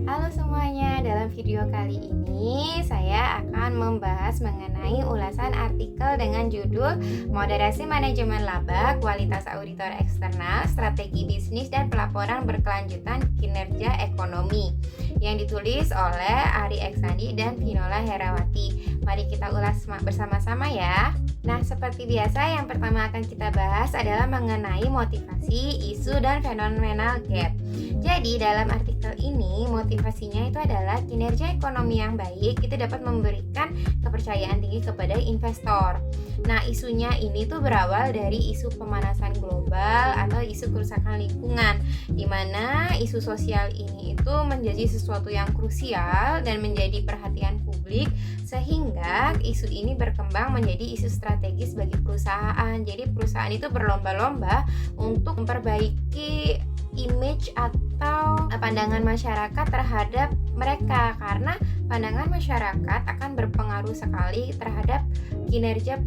Halo semuanya, dalam video kali ini saya akan membahas mengenai ulasan artikel dengan judul Moderasi Manajemen Laba, Kualitas Auditor Eksternal, Strategi Bisnis dan Pelaporan Berkelanjutan Kinerja Ekonomi yang ditulis oleh Ari Eksandi dan Vinola Herawati. Mari kita ulas bersama-sama ya. Nah, seperti biasa yang pertama akan kita bahas adalah mengenai motivasi, isu, dan fenomenal gap. Jadi dalam artikel ini motivasinya itu adalah kinerja ekonomi yang baik itu dapat memberikan kepercayaan tinggi kepada investor. Nah, isunya ini tuh berawal dari isu pemanasan global atau isu kerusakan lingkungan, di mana isu sosial ini itu menjadi sesuatu yang krusial dan menjadi perhatian publik, sehingga isu ini berkembang menjadi isu strategis bagi perusahaan. Jadi perusahaan itu berlomba-lomba untuk memperbaiki image atau pandangan masyarakat terhadap mereka, karena pandangan masyarakat akan berpengaruh sekali terhadap kinerja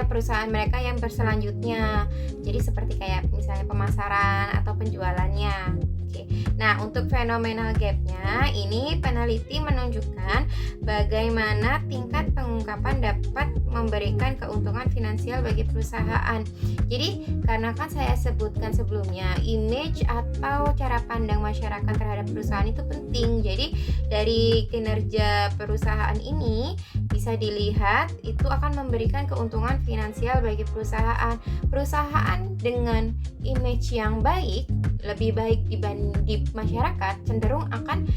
perusahaan mereka yang berselanjutnya. Jadi seperti kayak misalnya pemasaran atau penjualannya. Oke. Nah, untuk fenomenal gap-nya ini peneliti menunjukkan bagaimana tingkat pengungkapan dapat memberikan keuntungan finansial bagi perusahaan. Jadi, karena kan saya sebutkan sebelumnya, image atau cara pandang masyarakat terhadap perusahaan itu penting. Jadi, dari kinerja perusahaan ini bisa dilihat itu akan memberikan keuntungan finansial bagi perusahaan. Perusahaan dengan image yang baik, lebih baik dibanding di masyarakat, cenderung akan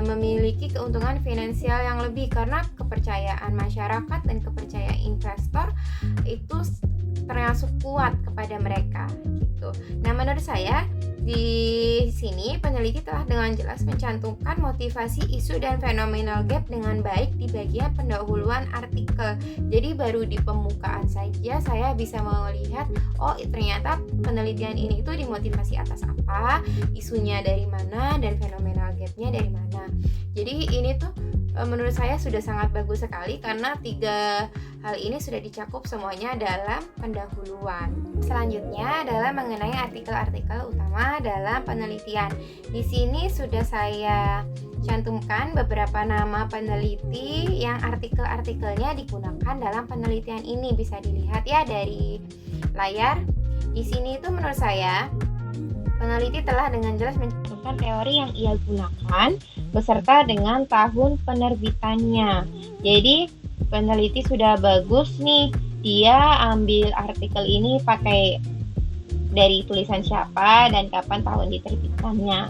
memiliki keuntungan finansial yang lebih karena kepercayaan masyarakat dan kepercayaan investor itu termasuk kuat kepada mereka gitu. Nah, menurut saya di sini peneliti telah dengan jelas mencantumkan motivasi, isu, dan fenomenal gap dengan baik di bagian pendahuluan artikel. Jadi baru di pembukaan saja saya bisa melihat, oh ternyata penelitian ini itu dimotivasi atas apa, isunya dari mana, dan fenomenal gapnya dari mana. Jadi ini tuh menurut saya sudah sangat bagus sekali karena tiga hal ini sudah dicakup semuanya dalam pendahuluan. Selanjutnya adalah mengenai artikel-artikel utama dalam penelitian. Di sini sudah saya cantumkan beberapa nama peneliti yang artikel-artikelnya digunakan dalam penelitian ini. Bisa dilihat ya dari layar. Di sini itu menurut saya peneliti telah dengan jelas mencantumkan teori yang ia gunakan beserta dengan tahun penerbitannya. Jadi peneliti sudah bagus nih, dia ambil artikel ini pakai dari tulisan siapa dan kapan tahun diterbitkannya.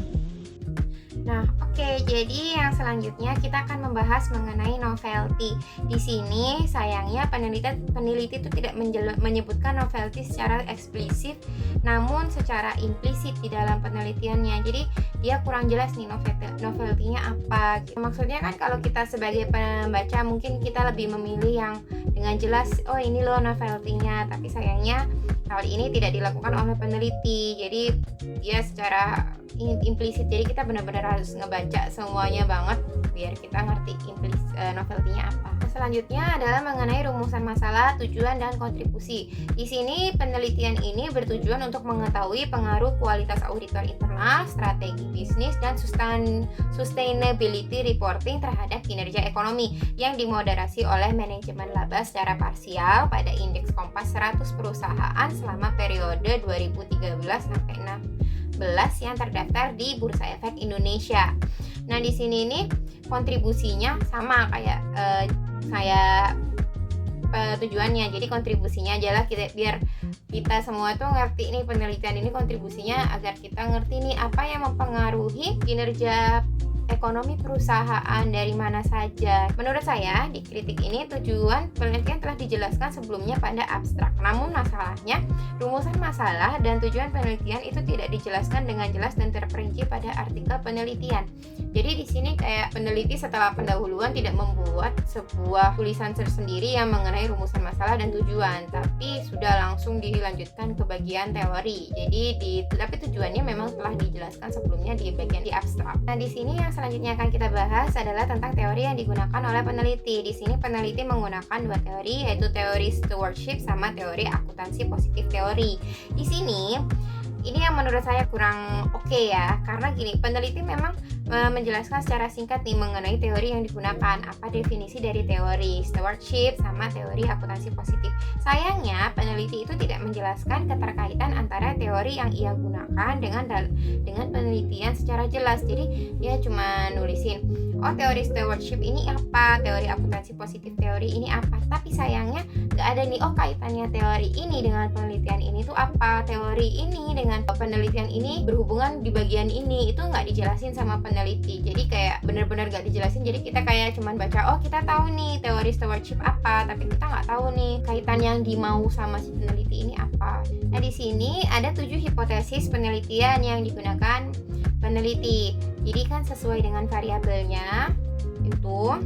Nah, oke, jadi yang selanjutnya kita akan membahas mengenai novelty. Di sini sayangnya peneliti itu tidak menyebutkan novelty secara eksplisit, namun secara implisit di dalam penelitiannya. Jadi dia kurang jelas nih novelty-nya apa. Maksudnya kan kalau kita sebagai pembaca mungkin kita lebih memilih yang dengan jelas, oh ini loh novelty-nya, tapi sayangnya hal ini tidak dilakukan oleh peneliti. Jadi dia secara implisit, jadi kita benar-benar harus ngebaca semuanya banget biar kita ngerti novelty-nya apa. Selanjutnya adalah mengenai rumusan masalah, tujuan, dan kontribusi. Di sini penelitian ini bertujuan untuk mengetahui pengaruh kualitas auditor internal, strategi bisnis, dan sustainability reporting terhadap kinerja ekonomi yang dimoderasi oleh manajemen laba secara parsial pada indeks Kompas 100 perusahaan selama periode 2013 sampai 16 yang terdaftar di Bursa Efek Indonesia. Nah, di sini nih kontribusinya sama kayak tujuannya. Jadi kontribusinya adalah biar kita semua tuh ngerti nih penelitian ini kontribusinya agar kita ngerti nih apa yang mempengaruhi kinerja ekonomi perusahaan dari mana saja. Menurut saya di kritik ini tujuan penelitian telah dijelaskan sebelumnya pada abstrak. Namun masalahnya rumusan masalah dan tujuan penelitian itu tidak dijelaskan dengan jelas dan terperinci pada artikel penelitian. Jadi di sini kayak peneliti setelah pendahuluan tidak membuat sebuah tulisan tersendiri yang mengenai rumusan masalah dan tujuan, tapi sudah langsung dilanjutkan ke bagian teori. Jadi tapi tujuannya memang telah dijelaskan sebelumnya di bagian di abstrak. Nah, di sini yang selanjutnya akan kita bahas adalah tentang teori yang digunakan oleh peneliti. Di sini peneliti menggunakan dua teori, yaitu teori stewardship sama teori akuntansi positif teori. Di sini ini yang menurut saya kurang oke ya, karena gini, peneliti memang menjelaskan secara singkat nih mengenai teori yang digunakan, apa definisi dari teori stewardship sama teori akuntansi positif. Sayangnya peneliti itu tidak menjelaskan keterkaitan antara teori yang ia gunakan dengan penelitian secara jelas. Jadi dia cuma nulisin, oh teori stewardship ini apa, teori akuntansi positif teori ini apa, tapi sayangnya nggak ada nih, oh kaitannya teori ini dengan penelitian ini tuh apa, teori ini dengan penelitian ini berhubungan di bagian ini, itu nggak dijelasin sama peneliti. Jadi kayak bener-bener nggak dijelasin, jadi kita kayak cuman baca, oh kita tahu nih teori stewardship apa, tapi kita nggak tahu nih kaitan yang dimau sama si peneliti ini apa. Nah di sini ada 7 hipotesis penelitian yang digunakan peneliti. Jadi kan sesuai dengan variabelnya itu.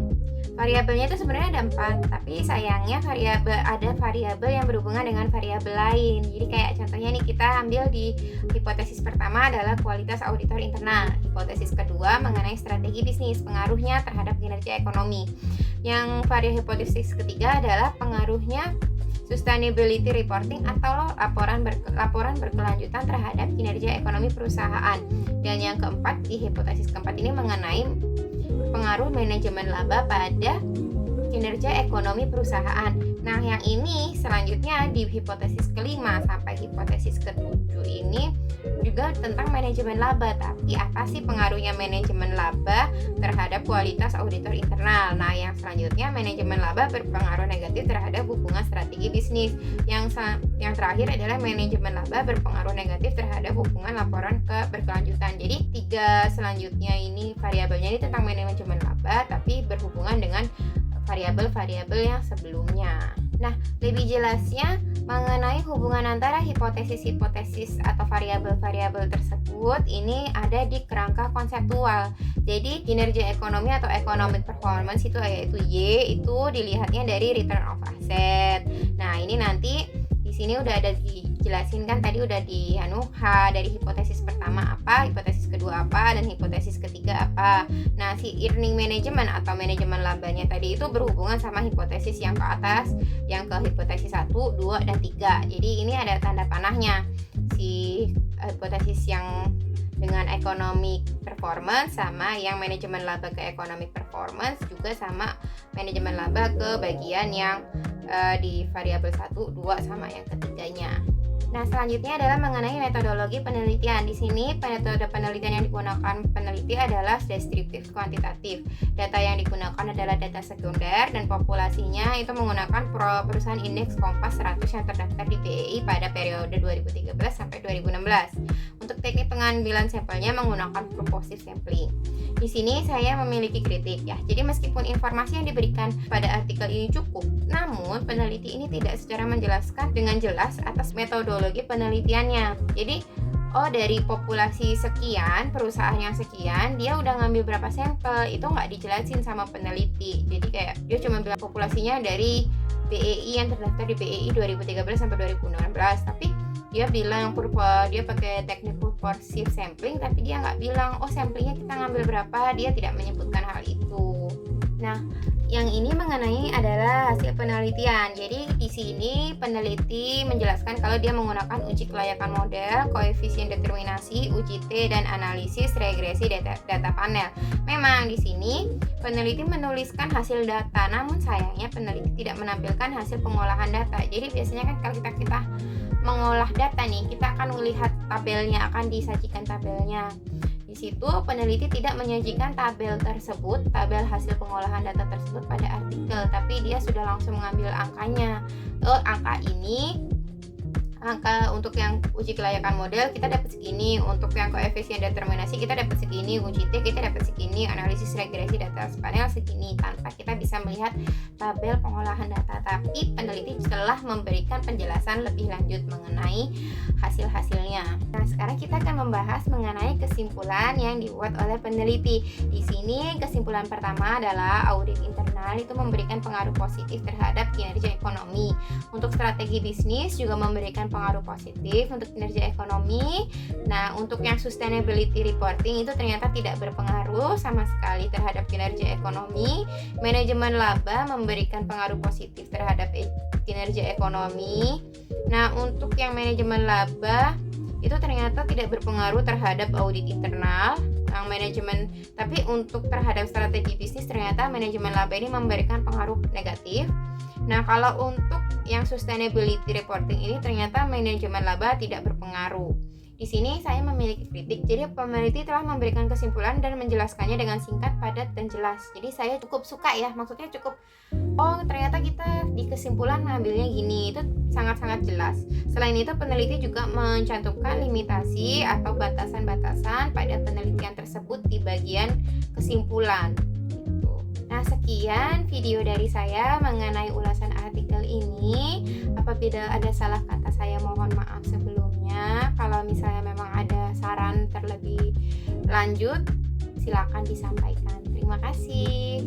Variabelnya itu sebenarnya ada 4, tapi sayangnya ada variabel yang berhubungan dengan variabel lain. Jadi kayak contohnya nih, kita ambil di hipotesis pertama adalah kualitas auditor internal. Hipotesis kedua mengenai strategi bisnis, pengaruhnya terhadap kinerja ekonomi. Yang hipotesis ketiga adalah pengaruhnya sustainability reporting atau laporan berkelanjutan terhadap kinerja ekonomi perusahaan. Dan yang keempat, di hipotesis keempat ini mengenai pengaruh manajemen laba pada kinerja ekonomi perusahaan. Nah, yang ini selanjutnya di hipotesis kelima sampai hipotesis ketujuh ini juga tentang manajemen laba. Tapi apa sih pengaruhnya manajemen laba terhadap kualitas auditor internal? Nah, yang selanjutnya manajemen laba berpengaruh negatif terhadap hubungan strategi bisnis. Yang terakhir adalah manajemen laba berpengaruh negatif terhadap hubungan laporan berkelanjutan. Jadi 3 selanjutnya ini variabelnya ini tentang manajemen laba, tapi berhubungan dengan variabel-variabel yang sebelumnya. Nah, lebih jelasnya mengenai hubungan antara hipotesis-hipotesis atau variabel-variabel tersebut ini ada di kerangka konseptual. Jadi kinerja ekonomi atau economic performance itu yaitu Y itu dilihatnya dari return of asset. Nah, ini nanti di sini udah ada dijelasin kan, tadi udah di H dari hipotesis pertama apa, hipotesis kedua apa, dan hipotesis ketiga apa. Nah, si earning management atau manajemen labanya tadi itu berhubungan sama hipotesis yang ke atas, yang ke hipotesis 1, 2, dan 3. Jadi ini ada tanda panahnya. Si hipotesis yang dengan economic performance sama yang manajemen laba ke economic performance, juga sama manajemen laba ke bagian yang di variabel 1, 2 sama yang ketiganya. Nah, selanjutnya adalah mengenai metodologi penelitian. Di sini metode penelitian yang digunakan peneliti adalah deskriptif kuantitatif. Data yang digunakan adalah data sekunder dan populasinya itu menggunakan perusahaan indeks Kompas 100 yang terdaftar di BEI pada periode 2013 sampai 2016. Untuk teknik pengambilan sampelnya menggunakan purposive sampling. Di sini saya memiliki kritik ya. Jadi meskipun informasi yang diberikan pada artikel ini cukup, namun peneliti ini tidak secara menjelaskan dengan jelas atas metodologi penelitiannya. Jadi dari populasi sekian, perusahaan yang sekian, dia udah ngambil berapa sampel, itu nggak dijelasin sama peneliti. Jadi kayak dia cuma bilang populasinya dari BEI yang terdaftar di BEI 2013 sampai 2016, tapi dia bilang dia pakai teknik purposive sampling, tapi dia nggak bilang samplingnya kita ngambil berapa, dia tidak menyebutkan hal itu. Nah, yang ini mengenai adalah hasil penelitian. Jadi di sini peneliti menjelaskan kalau dia menggunakan uji kelayakan model, koefisien determinasi, UJT, dan analisis regresi data panel. Memang di sini peneliti menuliskan hasil data, namun sayangnya peneliti tidak menampilkan hasil pengolahan data. Jadi biasanya kan kalau kita mengolah data nih, kita akan melihat tabelnya, akan disajikan tabelnya. Di situ peneliti tidak menyajikan tabel tersebut, tabel hasil pengolahan data tersebut pada artikel, tapi dia sudah langsung mengambil angkanya. Angka untuk yang uji kelayakan model kita dapat segini, untuk yang koefisien determinasi kita dapat segini, UJT kita dapat segini, analisis regresi data panel segini, tanpa kita bisa melihat tabel pengolahan data. Tapi peneliti telah memberikan penjelasan lebih lanjut mengenai hasil-hasilnya. Nah, sekarang kita akan membahas mengenai kesimpulan yang dibuat oleh peneliti. Di sini kesimpulan pertama adalah audit internal itu memberikan pengaruh positif terhadap kinerja ekonomi. Untuk strategi bisnis juga memberikan pengaruh positif untuk kinerja ekonomi. Nah, untuk yang sustainability reporting itu ternyata tidak berpengaruh sama sekali terhadap kinerja ekonomi. Manajemen laba memberikan pengaruh positif terhadap kinerja ekonomi. Nah, untuk yang manajemen laba itu ternyata tidak berpengaruh terhadap audit internal manajemen, tapi untuk terhadap strategi bisnis ternyata manajemen laba ini memberikan pengaruh negatif. Nah, kalau untuk yang sustainability reporting ini ternyata manajemen laba tidak berpengaruh. Di sini saya memiliki kritik, jadi peneliti telah memberikan kesimpulan dan menjelaskannya dengan singkat, padat, dan jelas. Jadi saya cukup suka ya, maksudnya cukup, oh ternyata kita di kesimpulan mengambilnya gini, itu sangat-sangat jelas. Selain itu peneliti juga mencantumkan limitasi atau batasan-batasan pada penelitian tersebut di bagian kesimpulan. Nah, sekian video dari saya mengenai ulasan artikel ini. Apabila ada salah kata saya mohon maaf sebelumnya. Kalau misalnya memang ada saran terlebih lanjut, silakan disampaikan. Terima kasih.